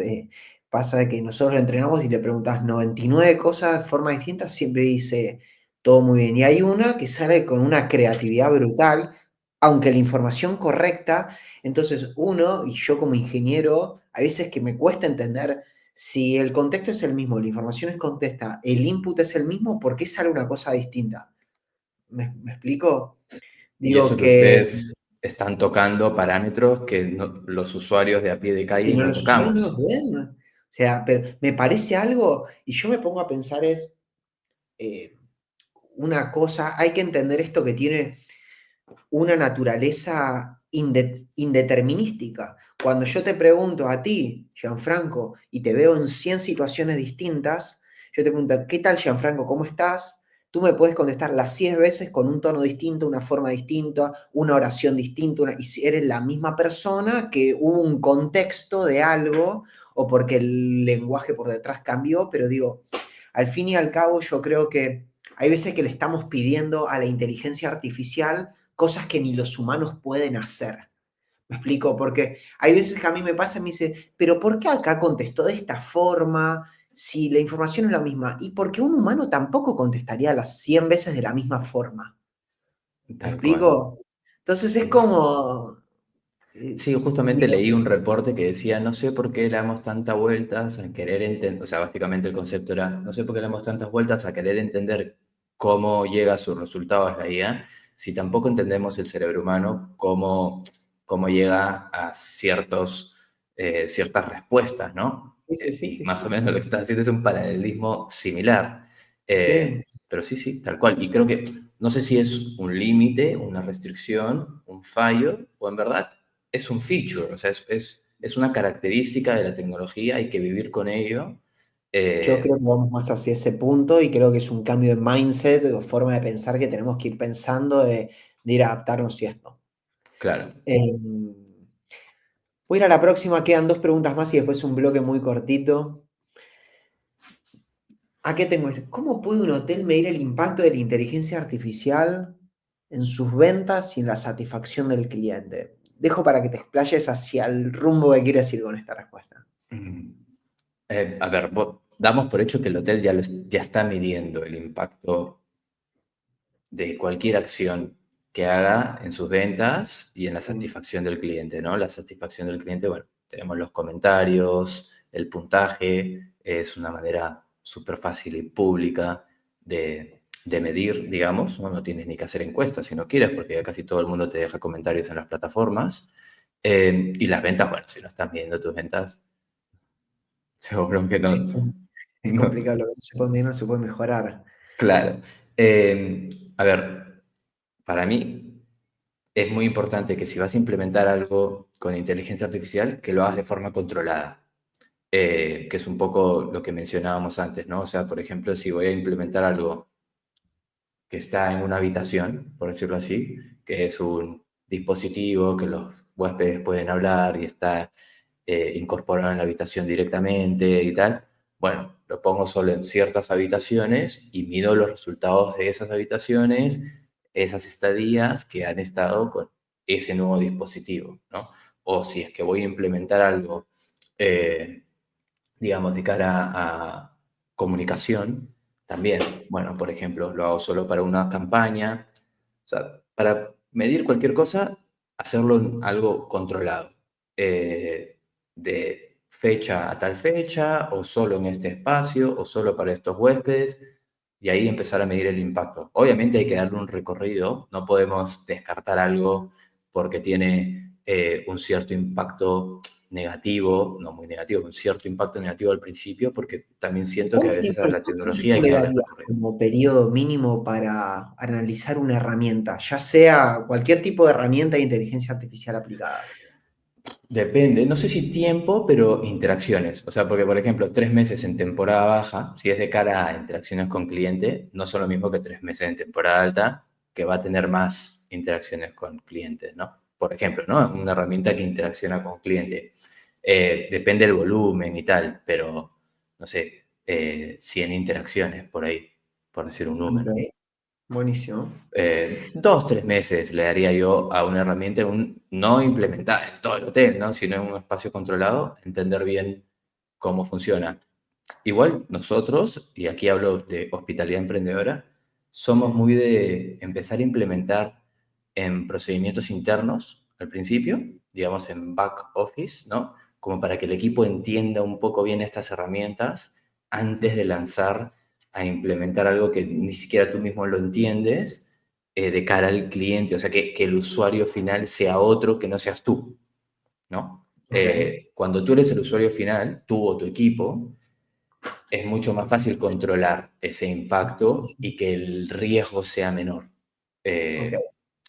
pasa que nosotros lo entrenamos y le preguntas 99 cosas de forma distinta, siempre dice todo muy bien. Y hay una que sale con una creatividad brutal, aunque la información correcta, entonces uno, y yo como ingeniero, a veces que me cuesta entender si el contexto es el mismo, la información es contesta, el input es el mismo, ¿por qué sale una cosa distinta? ¿Me explico? Y Digo eso que que ustedes están tocando parámetros que los usuarios de a pie de y calle no no los usuarios no tocamos. los ven. O sea, pero me parece algo, y yo me pongo a pensar es eh, una cosa, hay que entender esto que tiene una naturaleza indeterminística. Cuando yo te pregunto a ti, Gianfranco, y te veo en 100 situaciones distintas, yo te pregunto, ¿qué tal, Gianfranco? ¿Cómo estás? Tú me puedes contestar las 100 veces con un tono distinto, una forma distinta, una oración distinta, y si eres la misma persona que hubo un contexto de algo o porque el lenguaje por detrás cambió, pero digo, al fin y al cabo yo creo que hay veces que le estamos pidiendo a la inteligencia artificial cosas que ni los humanos pueden hacer. ¿Me explico? Porque hay veces que a mí me pasa y me dice, pero ¿por qué acá contestó de esta forma si la información es la misma? Y porque un humano tampoco contestaría las 100 veces de la misma forma. ¿Me Tal cual. explico? Entonces es Sí. como... Sí, justamente digo, leí un reporte que decía, no sé por qué le damos tantas vueltas a querer entender, o sea, básicamente el concepto era, no sé por qué le damos tantas vueltas a querer entender cómo llega a sus resultados la IA, si tampoco entendemos el cerebro humano, cómo llega a ciertas respuestas, ¿no? sí, sí, sí, Y sí, más o sí. menos lo que estás haciendo es un paralelismo similar. Sí. Pero sí, sí, tal cual. Y creo que, no sé si es un límite, una restricción, un fallo, o en verdad es un feature, o sea, es una característica de la tecnología, hay que vivir con ello. Yo Eh, creo que vamos más hacia ese punto y creo que es un cambio de mindset o forma de pensar que tenemos que ir pensando de ir a adaptarnos a esto. claro. Voy a ir a la próxima, quedan dos preguntas más y después un bloque muy cortito. ¿A qué tengo esto? ¿Cómo puede un hotel medir el impacto de la inteligencia artificial en sus ventas y en la satisfacción del cliente? Dejo para que te explayes hacia el rumbo que quieres ir con esta respuesta. Mm. A ver, damos por hecho que el hotel ya está midiendo el impacto de cualquier acción que haga en sus ventas y en la satisfacción del cliente, ¿no? La satisfacción del cliente, bueno, tenemos los comentarios, el puntaje, es una manera súper fácil y pública de medir, digamos, ¿no? No tienes ni que hacer encuestas si no quieres, porque ya casi todo el mundo te deja comentarios en las plataformas. Y las ventas, bueno, si no estás midiendo tus ventas, seguro que no, Es no, complicado, lo que no se puede medir no se puede mejorar. claro. A ver, para mí es muy importante que si vas a implementar algo con inteligencia artificial, que lo hagas de forma controlada. que es un poco lo que mencionábamos antes, ¿no? O sea, por ejemplo, si voy a implementar algo que está en una habitación, por decirlo así, que es un dispositivo que los huéspedes pueden hablar y está incorporado en la habitación directamente y tal. Bueno, lo pongo solo en ciertas habitaciones y mido los resultados de esas habitaciones, esas estadías que han estado con ese nuevo dispositivo, ¿no? O si es que voy a implementar algo, eh, digamos, de cara a comunicación, también, bueno, por ejemplo, lo hago solo para una campaña, o sea, para medir cualquier cosa, hacerlo en algo controlado, de fecha a tal fecha, o solo en este espacio, o solo para estos huéspedes, y ahí empezar a medir el impacto. Obviamente hay que darle un recorrido, no podemos descartar algo porque tiene un cierto impacto negativo, no muy negativo, un cierto impacto negativo al principio, porque también siento que a veces a la ¿Cuánto tecnología tiempo hay le que darle darías recorrido. como periodo mínimo para analizar una herramienta, ya sea cualquier tipo de herramienta de inteligencia artificial aplicada? Depende, no sé si tiempo, pero interacciones. O sea, porque por ejemplo, 3 meses en temporada baja, si es de cara a interacciones con cliente, no son lo mismo que 3 meses en temporada alta, que va a tener más interacciones con clientes, ¿no? Por ejemplo, ¿no? Una herramienta que interacciona con cliente. Depende del volumen y tal, pero no sé, 100 interacciones por ahí, por decir un Ok, número. buenísimo. 2, 3 meses le daría yo a una herramienta, no implementada en todo el hotel, ¿no? Sino en un espacio controlado, entender bien cómo funciona. Igual nosotros, y aquí hablo de hospitalidad emprendedora, somos Sí. muy de empezar a implementar en procedimientos internos al principio, digamos en back office, ¿no? Como para que el equipo entienda un poco bien estas herramientas antes de lanzar a implementar algo que ni siquiera tú mismo lo entiendes de cara al cliente, o sea, que el usuario final sea otro que no seas tú, ¿no? Ok. Cuando tú eres el usuario final, tú o tu equipo, es mucho más fácil controlar ese Sí, sí, sí, impacto sí. y que el riesgo sea menor. Ok.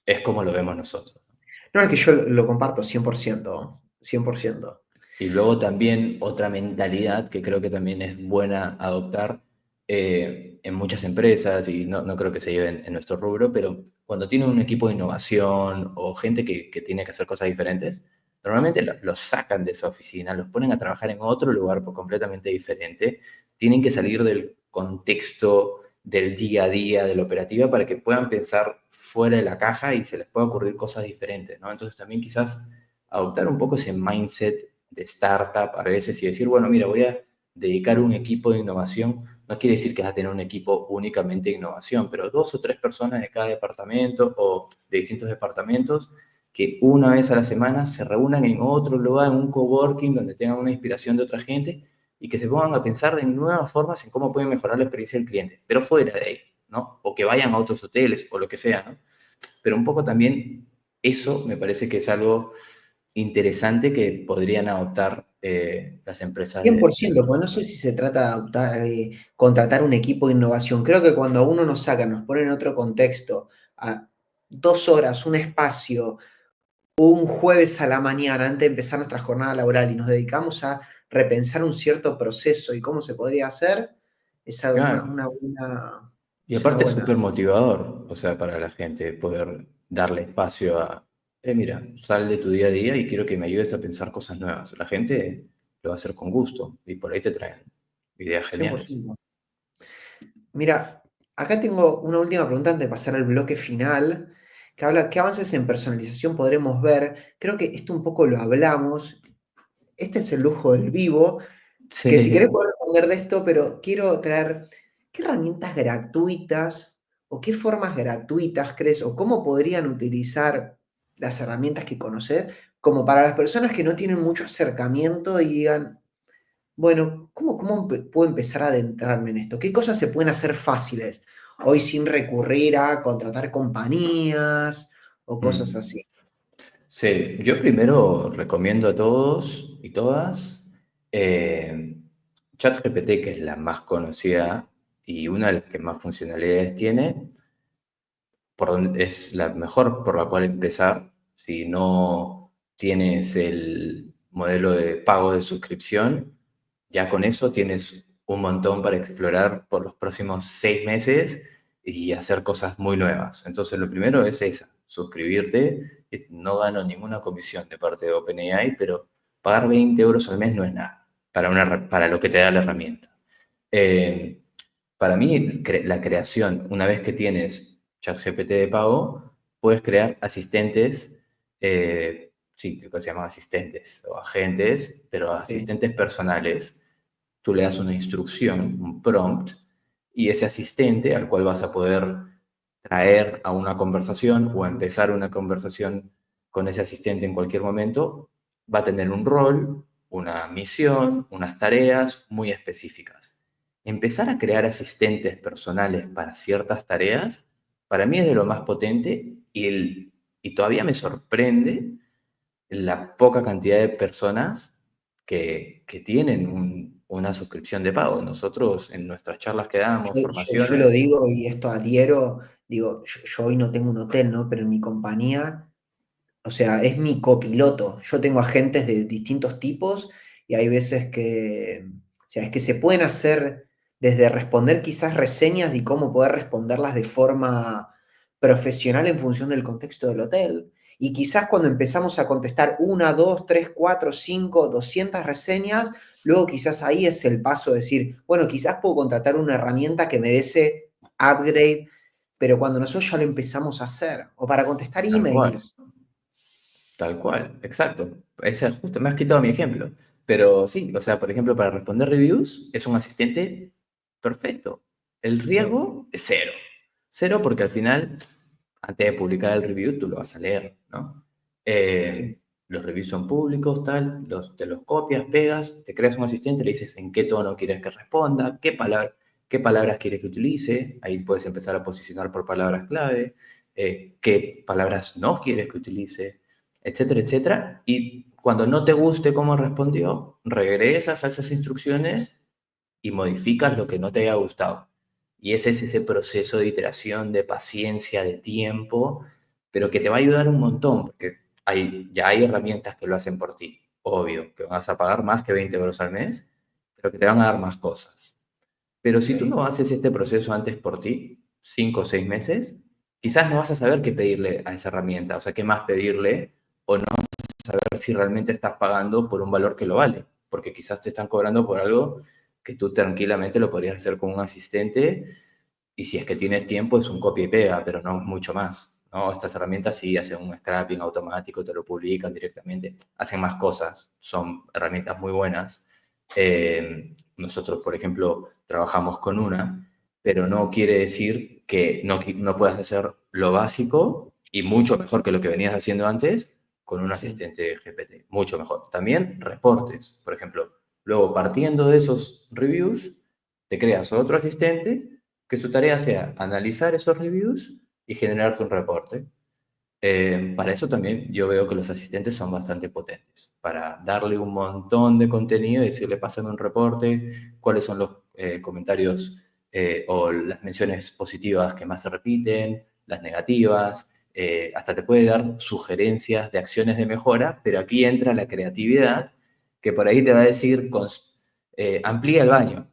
Es como lo vemos nosotros. No, es que yo lo comparto 100%, 100%. Y luego también otra mentalidad que creo que también es buena adoptar en muchas empresas, y no creo que se lleven en nuestro rubro, pero cuando tienen un equipo de innovación o gente que tiene que hacer cosas diferentes, normalmente los sacan de esa oficina, los ponen a trabajar en otro lugar completamente diferente, tienen que salir del contexto del día a día, de la operativa, para que puedan pensar fuera de la caja y se les pueda ocurrir cosas diferentes, ¿no? Entonces también quizás adoptar un poco ese mindset de startup a veces y decir, bueno, mira, voy a dedicar un equipo de innovación. No quiere decir que vas a tener un equipo únicamente de innovación, pero 2 o 3 personas de cada departamento o de distintos departamentos que una vez a la semana se reúnan en otro lugar, en un coworking donde tengan una inspiración de otra gente y que se pongan a pensar en nuevas formas en cómo pueden mejorar la experiencia del cliente, pero fuera de ahí, ¿no? O que vayan a otros hoteles o lo que sea, ¿no? Pero un poco también eso me parece que es algo interesante que podrían adoptar las empresas Cien por del ciento, pues no rubro. sé si se trata de contratar un equipo de innovación. Creo que cuando a uno nos saca, nos pone en otro contexto, a 2 horas, un espacio, un jueves a la mañana antes de empezar nuestra jornada laboral y nos dedicamos a repensar un cierto proceso y cómo se podría hacer, es Claro. Y es una aparte es buena. súper motivador, o sea, para la gente poder darle espacio a, mira, sal de tu día a día y quiero que me ayudes a pensar cosas nuevas. La gente lo va a hacer con gusto y por ahí te traen ideas Cien por geniales. ciento. Mira, acá tengo una última pregunta antes de pasar al bloque final, que habla, ¿qué avances en personalización podremos ver? Creo que esto un poco lo hablamos. Este es el lujo del vivo, que si querés Sí, poder responder de esto, pero quiero traer, ¿qué herramientas gratuitas o qué formas gratuitas crees o cómo podrían utilizar las herramientas que conoces como para las personas que no tienen mucho acercamiento y digan, bueno, ¿cómo puedo empezar a adentrarme en esto? ¿Qué cosas se pueden hacer fáciles hoy sin recurrir a contratar compañías o cosas mm, así? sí, yo primero recomiendo a todos y todas eh, ChatGPT, que es la más conocida y una de las que más funcionalidades tiene, es la mejor por la cual empezar. Si no tienes el modelo de pago de suscripción, Ya con eso tienes un montón para explorar por los próximos 6 meses y hacer cosas muy nuevas. Entonces, lo primero es esa, suscribirte. No gano ninguna comisión de parte de OpenAI, pero pagar 20 euros al mes no es nada para lo que te da la herramienta. Eh, para mí, la creación, una vez que tienes ChatGPT de pago, puedes crear asistentes, sí, creo que se llaman asistentes o agentes, pero Sí. asistentes personales. Tú le das una instrucción, un prompt, y ese asistente al cual vas a poder traer a una conversación o a empezar una conversación con ese asistente en cualquier momento, va a tener un rol, una misión, unas tareas muy específicas. Empezar a crear asistentes personales para ciertas tareas, para mí es de lo más potente y todavía me sorprende la poca cantidad de personas que tienen una suscripción de pago. Nosotros en nuestras charlas que damos, Yo lo formaciones, digo y esto adhiero, digo, yo hoy no tengo un hotel, ¿no? Pero en mi compañía, o sea, es mi copiloto. Yo tengo agentes de distintos tipos y hay veces que, o sea, es que se pueden hacer desde responder quizás reseñas y cómo poder responderlas de forma profesional en función del contexto del hotel. Y quizás cuando empezamos a contestar una, dos, tres, cuatro, cinco, 200 reseñas, luego quizás ahí es el paso de decir, bueno, quizás puedo contratar una herramienta que me dé ese upgrade, pero cuando nosotros ya lo empezamos a hacer, o para contestar tal cual. emails. Tal cual, exacto. Ese es justo, me has quitado mi ejemplo. Pero sí, o sea, por ejemplo, para responder reviews es un asistente perfecto. El Sí, riesgo es cero. Cero porque al final, antes de publicar el review, tú lo vas a leer, ¿no? sí. Los reviews son públicos, tal, te los copias, pegas, te creas un asistente, le dices en qué tono quieres que responda, qué palabras quieres que utilice. Ahí puedes empezar a posicionar por palabras clave, qué palabras no quieres que utilice, etcétera, etcétera. Y cuando no te guste cómo respondió, regresas a esas instrucciones y modificas lo que no te haya gustado. Y ese es ese proceso de iteración, de paciencia, de tiempo, pero que te va a ayudar un montón, porque ya hay herramientas que lo hacen por ti. Obvio, que vas a pagar más que 20 euros al mes, pero que te van a dar más cosas. Pero si tú Sí. no haces este proceso antes por ti, 5 o 6 meses, quizás no vas a saber qué pedirle a esa herramienta, o sea, qué más pedirle, o no vas a saber si realmente estás pagando por un valor que lo vale, porque quizás te están cobrando por algo que tú tranquilamente lo podrías hacer con un asistente, y si es que tienes tiempo es un copia y pega, pero no es mucho más, ¿no? Estas herramientas sí hacen un scrapping automático, te lo publican directamente, hacen más cosas, son herramientas muy buenas. Nosotros, por ejemplo, trabajamos con una, pero no quiere decir que no puedas hacer lo básico y mucho mejor que lo que venías haciendo antes con un Sí. asistente GPT, mucho mejor. También reportes, por ejemplo. Luego, partiendo de esos reviews, te creas otro asistente que su tarea sea analizar esos reviews y generarte un reporte. Para eso también yo veo que los asistentes son bastante potentes, para darle un montón de contenido y decirle, pásame un reporte, cuáles son los comentarios o las menciones positivas que más se repiten, las negativas, hasta te puede dar sugerencias de acciones de mejora, pero aquí entra la creatividad, que por ahí te va a decir, amplía el baño.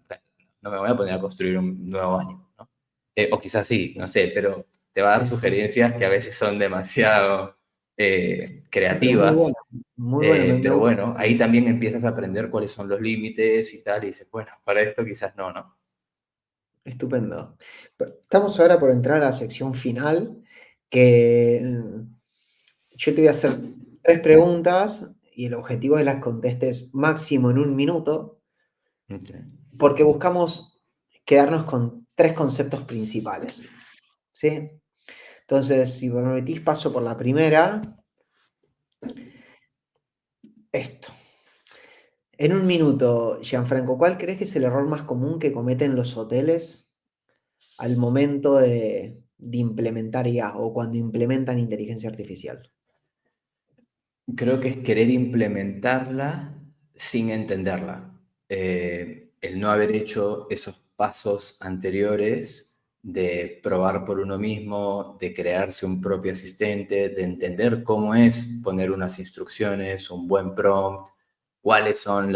No me voy a poner a construir un nuevo baño, ¿no? O quizás sí, no sé, pero te va a dar Sí, sí. sugerencias que a veces son demasiado No, pero muy creativas, bueno, muy bueno, me pero gusta bueno, ahí eso. también empiezas a aprender cuáles son los límites y tal, y dices, bueno, para esto quizás no, ¿no? Estupendo. Estamos ahora por entrar a la sección final, que yo te voy a hacer 3 preguntas y el objetivo es las contestes máximo en 1 minuto, Ok. porque buscamos quedarnos con 3 conceptos principales, ¿sí? Entonces, si me permitís, paso por la primera. Esto. En 1 minuto, Gianfranco, ¿cuál crees que es el error más común que cometen los hoteles al momento de implementar IA o cuando implementan inteligencia artificial? Creo que es querer implementarla sin entenderla. El no haber hecho esos pasos anteriores de probar por uno mismo, de crearse un propio asistente, de entender cómo es poner unas instrucciones, un buen prompt, cuáles son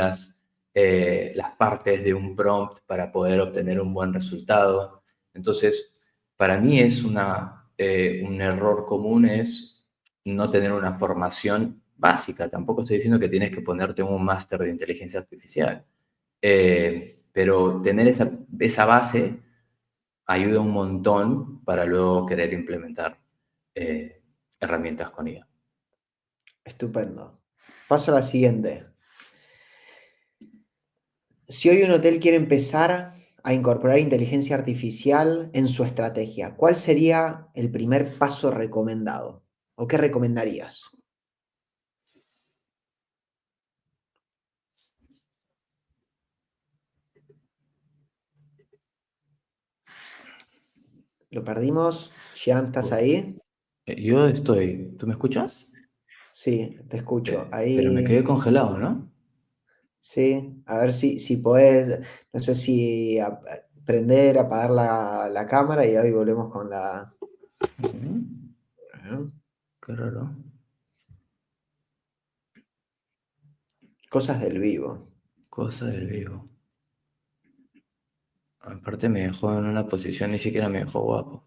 las partes de un prompt para poder obtener un buen resultado. Entonces, para mí es un error común es no tener una formación básica. Tampoco estoy diciendo que tienes que ponerte un máster de inteligencia artificial, pero tener esa base ayuda un montón para luego querer implementar herramientas con IA. Estupendo. Paso a la siguiente. Si hoy un hotel quiere empezar a incorporar inteligencia artificial en su estrategia, ¿cuál sería el primer paso recomendado? ¿O qué recomendarías? ¿Lo perdimos? Jean, ¿estás ahí? Yo estoy, ¿tú me escuchas? Sí, te escucho. Pero me quedé Ahí, congelado, ¿no? sí. A ver si podés, no sé si prender, apagar la cámara y ahí volvemos con la... Qué raro. Cosas del vivo. Cosa del vivo. Aparte me dejó en una posición, ni siquiera me dejó guapo.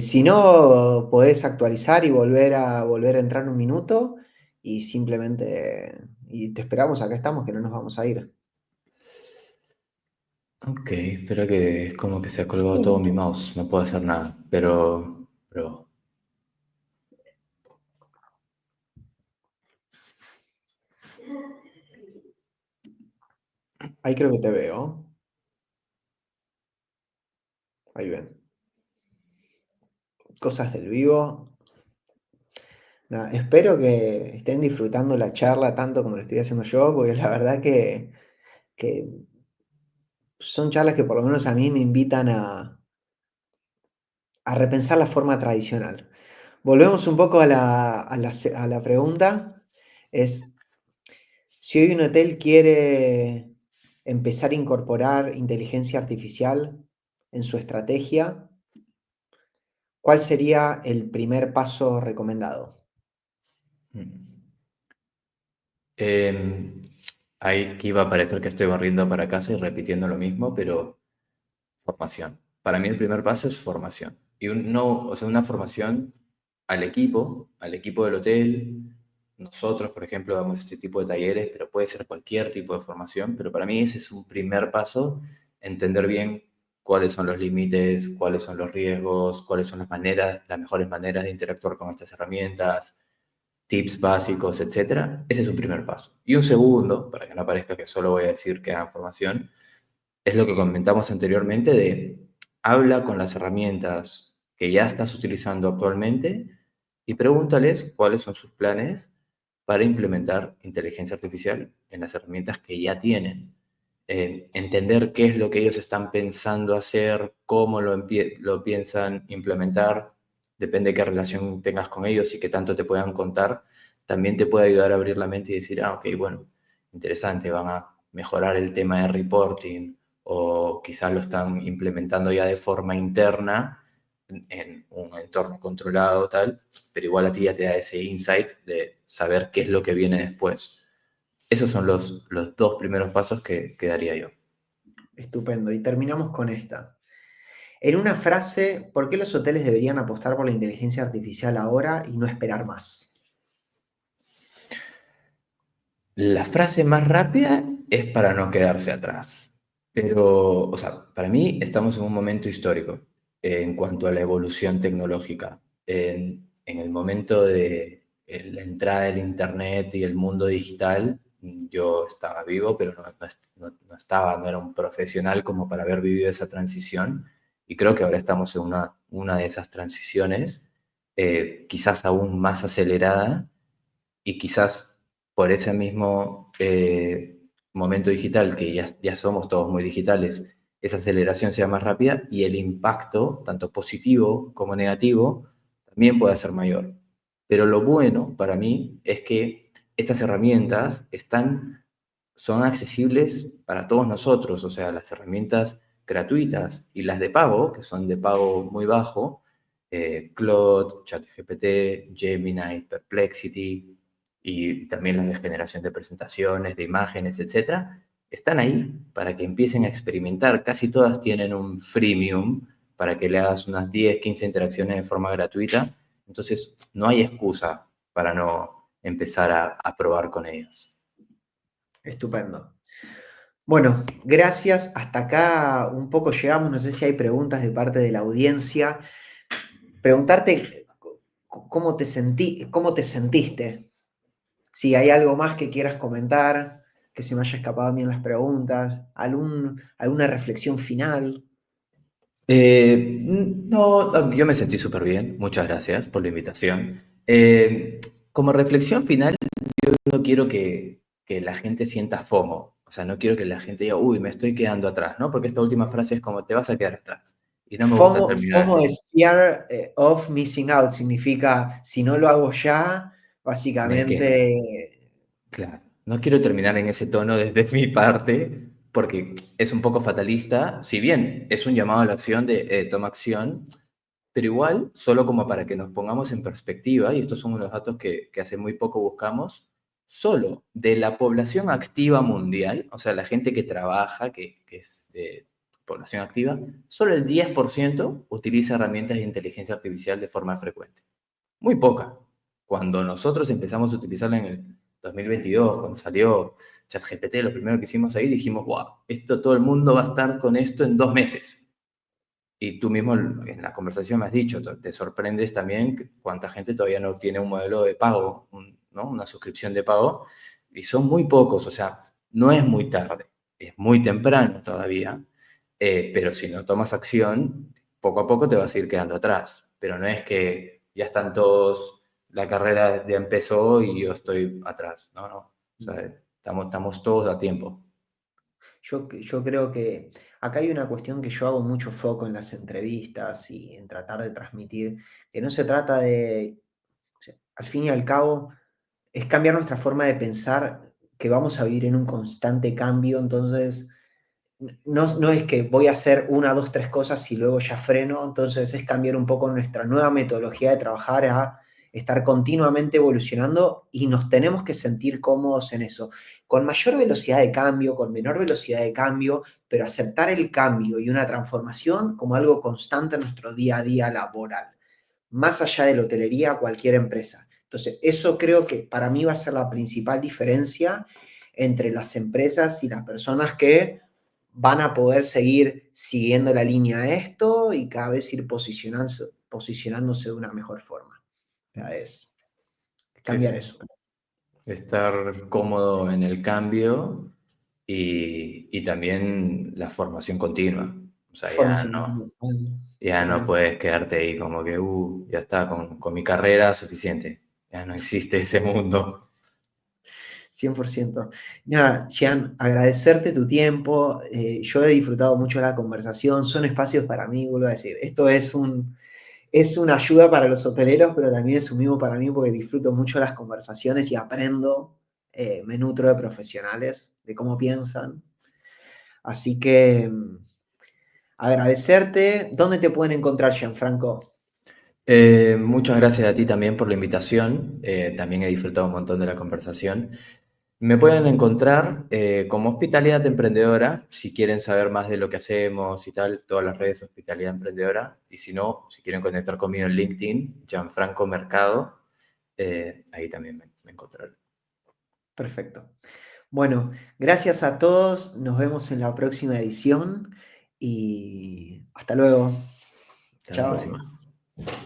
Si no, podés actualizar y volver a entrar un minuto y simplemente y te esperamos, acá estamos, que no nos vamos a ir. Ok, espera que es como que se ha colgado todo mi Minuto. mouse, no puedo hacer nada, pero Ahí creo que te veo. Ahí ven. Cosas del vivo. Nada, espero que estén disfrutando la charla tanto como lo estoy haciendo yo, porque la verdad que son charlas que por lo menos a mí me invitan a repensar la forma tradicional. Volvemos un poco a la pregunta. Es, si hoy un hotel quiere empezar a incorporar inteligencia artificial en su estrategia, ¿cuál sería el primer paso recomendado? Em, ahí que iba a parecer que estoy barriendo para casa y repitiendo lo mismo, pero formación. Para mí el primer paso es formación. Y no, o sea, una formación al equipo del hotel. Nosotros, por ejemplo, damos este tipo de talleres, pero puede ser cualquier tipo de formación. Pero para mí ese es un primer paso, entender bien cuáles son los límites, cuáles son los riesgos, cuáles son las maneras, las mejores maneras de interactuar con estas herramientas, tips básicos, etcétera. Ese es un primer paso. Y un segundo, para que no parezca que solo voy a decir que hagan formación, es lo que comentamos anteriormente de habla con las herramientas que ya estás utilizando actualmente y pregúntales cuáles son sus planes para implementar inteligencia artificial en las herramientas que ya tienen. Entender qué es lo que ellos están pensando hacer, cómo lo piensan implementar, depende de qué relación tengas con ellos y qué tanto te puedan contar, también te puede ayudar a abrir la mente y decir, ah, ok, bueno, interesante, van a mejorar el tema de reporting o quizás lo están implementando ya de forma interna en un entorno controlado, tal, pero igual a ti ya te da ese insight de saber qué es lo que viene después. Esos son los dos primeros pasos que daría yo. Estupendo. Y terminamos con esta. En una frase, ¿por qué los hoteles deberían apostar por la inteligencia artificial ahora y no esperar más? La frase más rápida es para no quedarse atrás. Pero, o sea, para mí estamos en un momento histórico en cuanto a la evolución tecnológica. En el momento de la entrada del Internet y el mundo digital, yo estaba vivo, pero no era un profesional como para haber vivido esa transición. Y creo que ahora estamos en una de esas transiciones, quizás aún más acelerada y quizás por ese mismo momento digital, que ya somos todos muy digitales, esa aceleración sea más rápida y el impacto, tanto positivo como negativo, también puede ser mayor. Pero lo bueno para mí es que estas herramientas son accesibles para todos nosotros, o sea, las herramientas gratuitas y las de pago, que son de pago muy bajo, Claude, ChatGPT, Gemini, Perplexity, y también las de generación de presentaciones, de imágenes, etcétera, están ahí para que empiecen a experimentar. Casi todas tienen un freemium para que le hagas unas 10, 15 interacciones de forma gratuita. Entonces, no hay excusa para no empezar a probar con ellas. Estupendo. Bueno, gracias. Hasta acá un poco llegamos. No sé si hay preguntas de parte de la audiencia. Preguntarte cómo te sentiste. Si hay algo más que quieras comentar, que se me haya escapado bien las preguntas, alguna reflexión final. No, yo me sentí súper bien. Muchas gracias por la invitación. Como reflexión final, yo no quiero que la gente sienta FOMO. O sea, no quiero que la gente diga, uy, me estoy quedando atrás, ¿no? Porque esta última frase es como, te vas a quedar atrás. Y no me gusta terminar FOMO así. es Fear of Missing Out, significa si no lo hago ya, Me quedo. básicamente. Claro. No quiero terminar en ese tono desde mi parte, porque es un poco fatalista. Si bien es un llamado a la acción de toma acción, pero igual, solo como para que nos pongamos en perspectiva, y estos son unos datos que hace muy poco buscamos, solo de la población activa mundial, o sea, la gente que trabaja, que es de población activa, solo el 10% utiliza herramientas de inteligencia artificial de forma frecuente. Muy poca. Cuando nosotros empezamos a utilizarla en el 2022, cuando salió ChatGPT, lo primero que hicimos ahí, dijimos, wow, esto todo el mundo va a estar con esto en 2 meses. Y tú mismo en la conversación me has dicho, te sorprendes también cuánta gente todavía no tiene un modelo de pago, ¿no? Una suscripción de pago, y son muy pocos, o sea, no es muy tarde, es muy temprano todavía, pero si no tomas acción, poco a poco te vas a ir quedando atrás, pero no es que ya están todos, la carrera ya empezó y yo estoy atrás, no, no, o sea, estamos todos a tiempo. Yo creo que acá hay una cuestión que yo hago mucho foco en las entrevistas y en tratar de transmitir, que no se trata de, o sea, al fin y al cabo, es cambiar nuestra forma de pensar, que vamos a vivir en un constante cambio, entonces no es que voy a hacer una, dos, tres cosas y luego ya freno, entonces es cambiar un poco nuestra nueva metodología de trabajar a estar continuamente evolucionando y nos tenemos que sentir cómodos en eso, con mayor velocidad de cambio, con menor velocidad de cambio, pero aceptar el cambio y una transformación como algo constante en nuestro día a día laboral, más allá de la hotelería, cualquier empresa. Entonces, eso creo que para mí va a ser la principal diferencia entre las empresas y las personas que van a poder seguir siguiendo la línea a esto y cada vez ir posicionándose de una mejor forma. O sea, es Sí, cambiar sí. eso. Estar cómodo en el cambio y también la formación continua. O sea, Formación continua. ya no Total. puedes quedarte ahí como que, ya está, con mi carrera suficiente. Ya no existe ese mundo. 100%. Nada, Gian, agradecerte tu tiempo. Yo he disfrutado mucho de la conversación. Son espacios para mí, vuelvo a decir. Esto es una ayuda para los hoteleros, pero también es un mimo para mí porque disfruto mucho las conversaciones y aprendo, me nutro de profesionales, de cómo piensan. Así que agradecerte. ¿Dónde te pueden encontrar, Gianfranco? Muchas gracias a ti también por la invitación. También he disfrutado un montón de la conversación. Me pueden encontrar como Hospitalidad Emprendedora, si quieren saber más de lo que hacemos y tal, todas las redes Hospitalidad Emprendedora. Y si no, si quieren conectar conmigo en LinkedIn, Gianfranco Mercado, ahí también me encontrarán. Perfecto. Bueno, gracias a todos. Nos vemos en la próxima edición y hasta luego. Hasta la Chao. próxima.